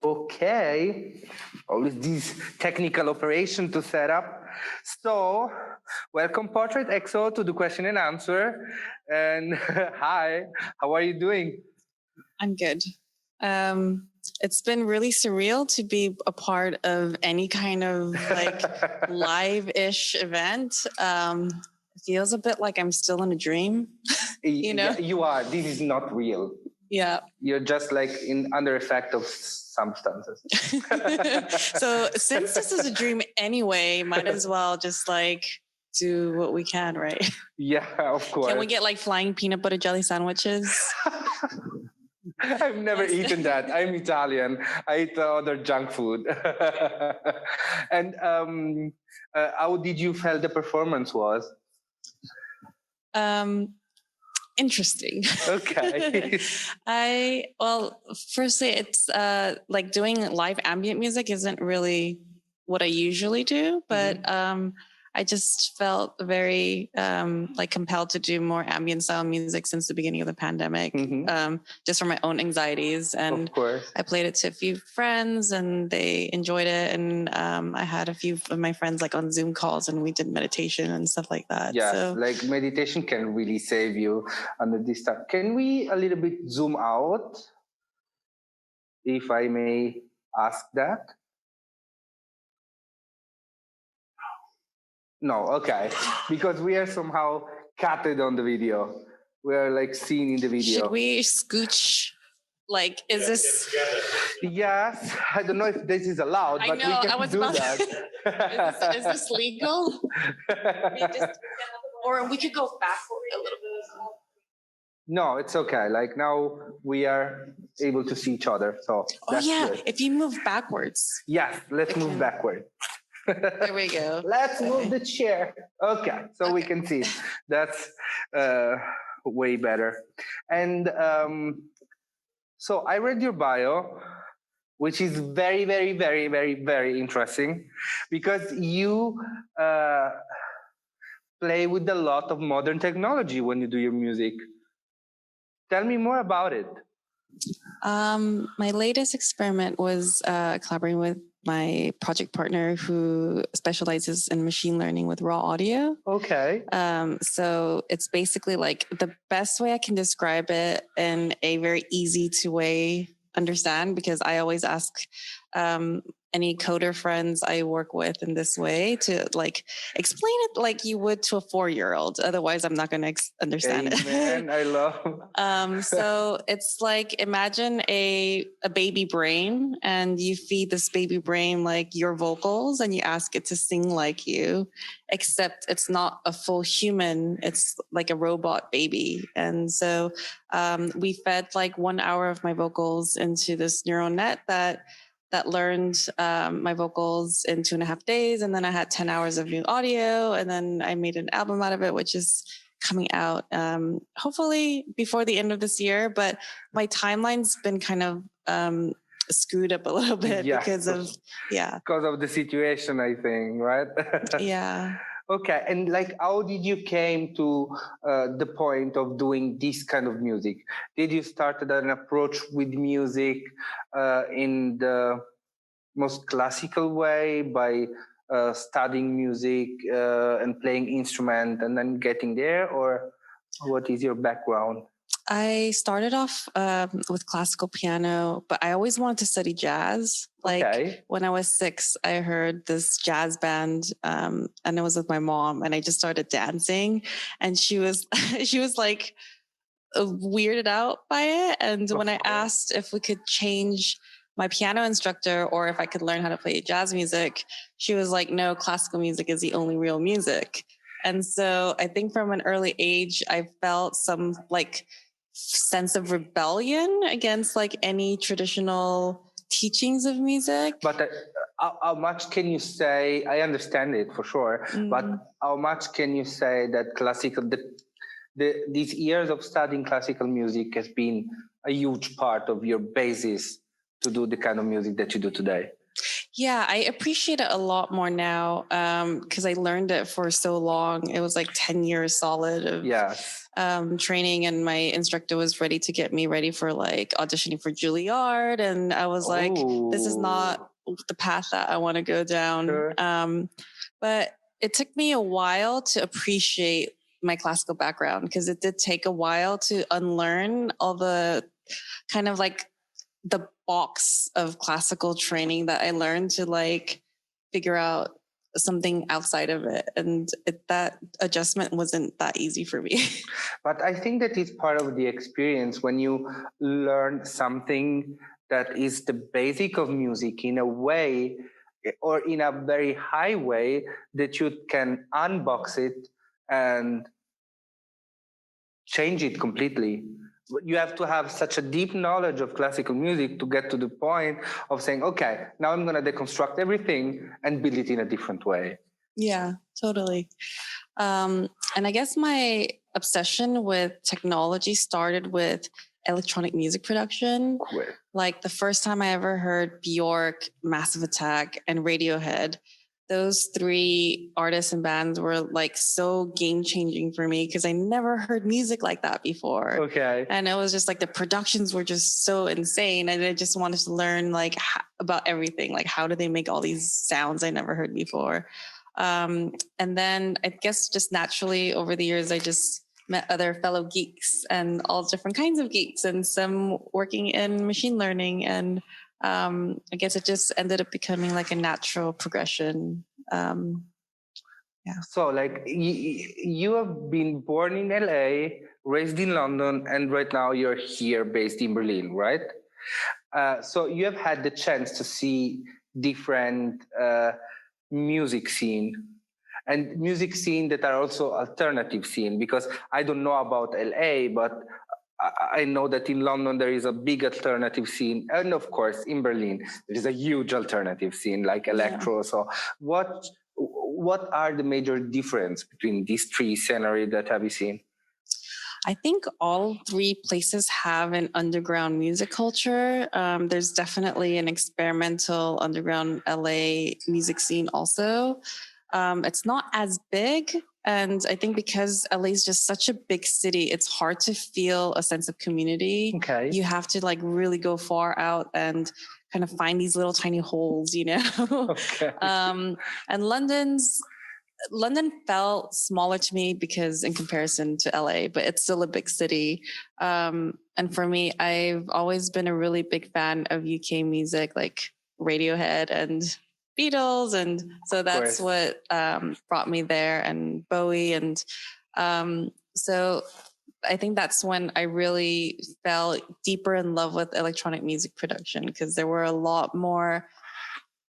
Okay, always this technical operation to set up. So, welcome Portrait EXO to the question and answer. And hi, how are you doing? I'm good. It's been really surreal to be a part of any kind of like live-ish event. It feels a bit like I'm still in a dream. You know? Yeah, you are. This is not real. Yeah. You're just like under effect of substances. So since this is a dream anyway, might as well just like do what we can, right? Yeah, of course. Can we get like flying peanut butter jelly sandwiches? I've never eaten that. I'm Italian. I eat other junk food. And how did you feel the performance was? Interesting. Okay. Firstly, it's like doing live ambient music isn't really what I usually do, but I just felt very like compelled to do more ambient style music since the beginning of the pandemic, just for my own anxieties. And of course. I played it to a few friends and they enjoyed it. And I had a few of my friends like on Zoom calls and we did meditation and stuff like that. Yes, so, like meditation can really save you under this time. Can we a little bit zoom out, if I may ask that? No, okay, because we are somehow cutted on the video. We are like seen in the video. Should we scooch? Like, is this? Yes, I don't know if this is allowed, but we can do that. Is this legal? Or we could go backward a little bit. No, it's okay. Like now we are able to see each other. So that's good. If you move backwards. Yes, let's move backward. There we go. Let's move the chair. Okay, so we can see. That's way better. And so I read your bio, which is very, very, very, very, very interesting because you play with a lot of modern technology when you do your music. Tell me more about it. My latest experiment was collaborating with my project partner who specializes in machine learning with raw audio. Okay. So it's basically like the best way I can describe it in a very easy to way understand, because I always ask any coder friends I work with in this way to like explain it like you would to a 4-year-old. Otherwise, I'm not going to understand it. I love. So it's like imagine a baby brain, and you feed this baby brain like your vocals, and you ask it to sing like you, except it's not a full human. It's like a robot baby. And so we fed like 1 hour of my vocals into this neural net that learned my vocals in 2.5 days. And then I had 10 hours of new audio. And then I made an album out of it, which is coming out hopefully before the end of this year. But my timeline's been kind of screwed up a little bit because of the situation, I think, right? Yeah. Okay, and like, how did you came to the point of doing this kind of music? Did you start an approach with music in the most classical way by studying music and playing instrument and then getting there, or what is your background? I started off with classical piano, but I always wanted to study jazz. Like when I was 6, I heard this jazz band, and it was with my mom, and I just started dancing, and she was like weirded out by it. And when I asked if we could change my piano instructor or if I could learn how to play jazz music, she was like, no, classical music is the only real music. And so I think from an early age, I felt some like sense of rebellion against like any traditional teachings of music. But how much can you say, I understand it for sure, but how much can you say that classical, these years of studying classical music has been a huge part of your basis to do the kind of music that you do today? Yeah, I appreciate it a lot more now because I learned it for so long. It was like 10 years solid of training, and my instructor was ready to get me ready for like auditioning for Juilliard. And I was like, this is not the path that I want to go down. Sure. But it took me a while to appreciate my classical background because it did take a while to unlearn all the kind of like the box of classical training that I learned to like figure out something outside of it. And that adjustment wasn't that easy for me. But I think that is part of the experience when you learn something that is the basic of music in a way or in a very high way that you can unbox it and change it completely. You have to have such a deep knowledge of classical music to get to the point of saying, okay, now I'm going to deconstruct everything and build it in a different way. Yeah, totally. And I guess my obsession with technology started with electronic music production. Cool. Like the first time I ever heard Bjork, Massive Attack, and Radiohead, those three artists and bands were like so game changing for me because I never heard music like that before. Okay. And it was just like the productions were just so insane. And I just wanted to learn like about everything. Like how do they make all these sounds I never heard before? And then I guess just naturally over the years, I just met other fellow geeks and all different kinds of geeks and some working in machine learning. And I guess it just ended up becoming like a natural progression. Yeah. So like you have been born in LA, raised in London, and right now you're here based in Berlin, right? So you have had the chance to see different music scene and music scene that are also alternative scene, because I don't know about LA, but I know that in London there is a big alternative scene, and of course in Berlin there is a huge alternative scene like electro. Yeah. So what are the major difference between these three scenarios that have you seen? I think all three places have an underground music culture. There's definitely an experimental underground LA music scene also. It's not as big. And I think because LA is just such a big city, it's hard to feel a sense of community. Okay. You have to like really go far out and kind of find these little tiny holes, you know? Okay. And London felt smaller to me because in comparison to LA, but it's still a big city. And for me, I've always been a really big fan of UK music, like Radiohead and Beatles. And so that's what brought me there, and Bowie. And so I think that's when I really fell deeper in love with electronic music production, because there were a lot more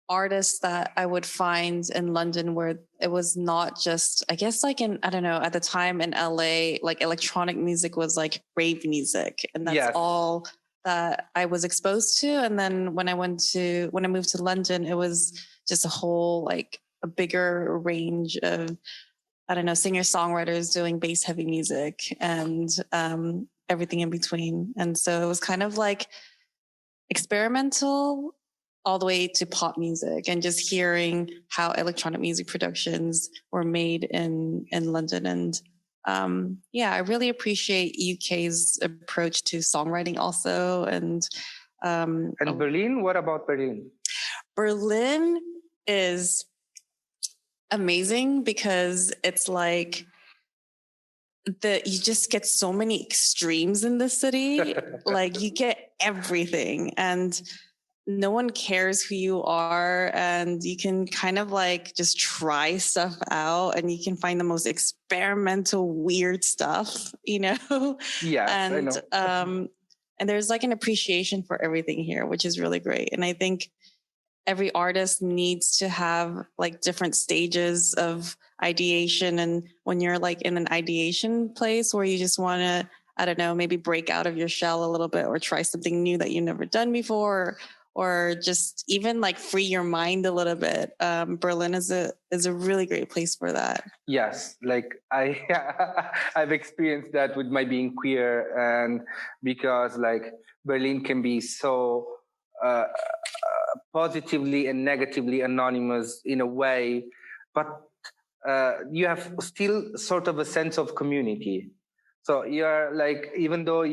artists that I would find in London where it was not just, I guess like I don't know, at the time in LA, like electronic music was like rave music. And that's all that I was exposed to. And then when I moved to London, it was just a whole, like a bigger range of, I don't know, singer-songwriters doing bass heavy music and everything in between. And so it was kind of like experimental all the way to pop music, and just hearing how electronic music productions were made in London. And I really appreciate UK's approach to songwriting also. And Berlin, what about Berlin? Berlin is amazing because it's like you just get so many extremes in the city. Like you get everything, and no one cares who you are, and you can kind of like just try stuff out, and you can find the most experimental, weird stuff, you know? Yeah. And, I know. And there's like an appreciation for everything here, which is really great. And I think every artist needs to have like different stages of ideation. And when you're like in an ideation place where you just want to, I don't know, maybe break out of your shell a little bit or try something new that you've never done before, or just even like free your mind a little bit. Berlin is a really great place for that. Yes, like I've experienced that with my being queer, and because like Berlin can be so positively and negatively anonymous in a way, but you have still sort of a sense of community. So you're like, even though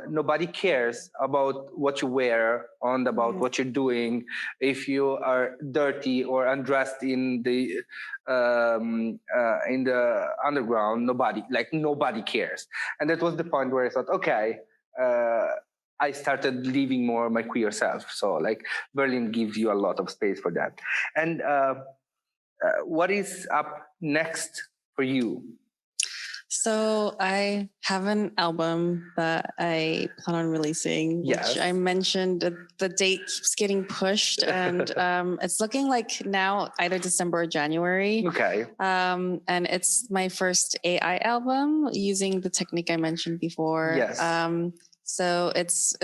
nobody cares about what you wear and about what you're doing, if you are dirty or undressed in the underground, nobody cares. And that was the point where I thought, okay, I started living more my queer self. So like Berlin gives you a lot of space for that. And what is up next for you? So I have an album that I plan on releasing, which I mentioned the date keeps getting pushed, and it's looking like now either December or January. Okay. And it's my first AI album using the technique I mentioned before. Yes. So it's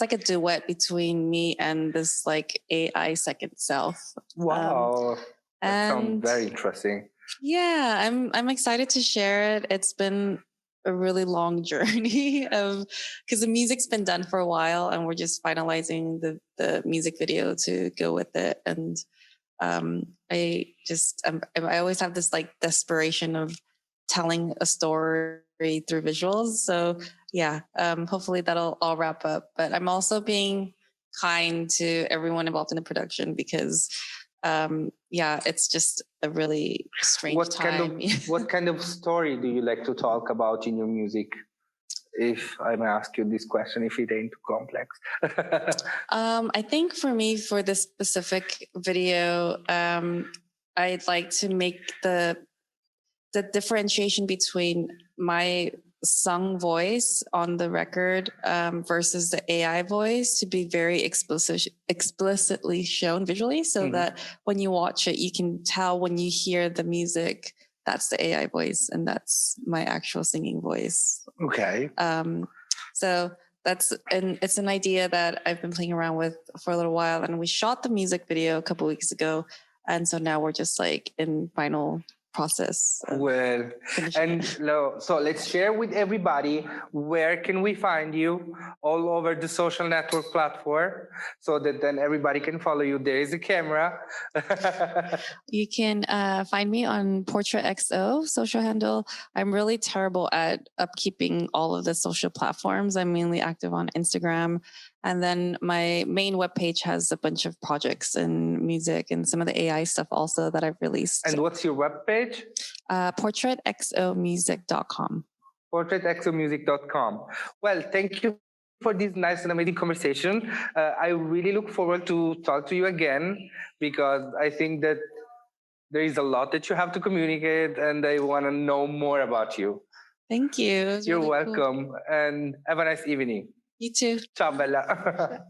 like a duet between me and this like AI second self. Wow. That sounds very interesting. Yeah, I'm excited to share it. It's been a really long journey because the music's been done for a while and we're just finalizing the music video to go with it. And I always have this like desperation of telling a story through visuals. So yeah, hopefully that'll all wrap up. But I'm also being kind to everyone involved in the production because it's just a really strange time. What kind of story do you like to talk about in your music? If I may ask you this question, if it ain't too complex. I think for me, for this specific video, I'd like to make the differentiation between my sung voice on the record versus the AI voice to be very explicitly shown visually, so that when you watch it, you can tell when you hear the music, that's the AI voice and that's my actual singing voice. Okay. So it's an idea that I've been playing around with for a little while, and we shot the music video a couple weeks ago, and so now we're just like in final process. Well, and so let's share with everybody, where can we find you all over the social network platform so that then everybody can follow you? There is a camera. You can find me on Portrait XO social handle. I'm really terrible at upkeeping all of the social platforms. I'm mainly active on Instagram. And then my main webpage has a bunch of projects and music and some of the AI stuff also that I've released. And what's your webpage? portraitxomusic.com. portraitxomusic.com. Well, thank you for this nice and amazing conversation. I really look forward to talk to you again, because I think that there is a lot that you have to communicate and I want to know more about you. Thank you. You're really welcome. Cool. And have a nice evening. You too. Ciao, Bella.